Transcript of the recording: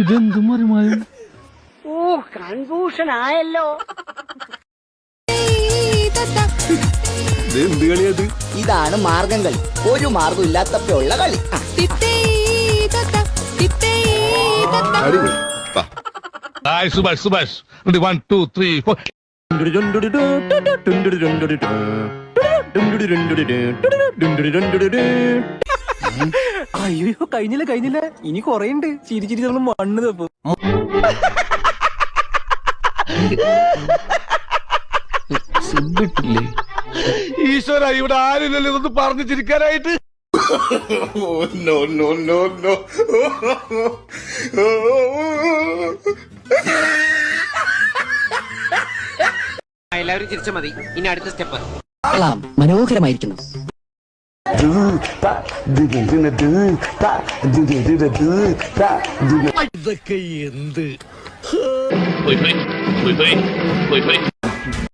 ഇതെന്തും മറിമായും. ഓ confusion ആയല്ലോ. ഇതാണ് മാർഗം കളി. ഒരു മാർഗം ഇല്ലാത്തപ്പോഴുള്ള കളി. സുഭാഷ് 1 2 3 4. അയ്യോ കഴിഞ്ഞില്ല ഇനി കൊറേണ്ട്. ചിരിച്ചിരി നമ്മൾ മണ്ണ് തപ്പും. ഈശ്വര, ഇവിടെ ആരില്ലല്ലോ ഇതൊന്ന് പറഞ്ഞു ചിരിക്കാനായിട്ട്. എല്ലാവരും ചിരിച്ച മതി. ഇനി അടുത്ത സ്റ്റെപ്പ്. മനോഹരമായിരിക്കുന്നു. ഇതൊക്കെ എന്ത്?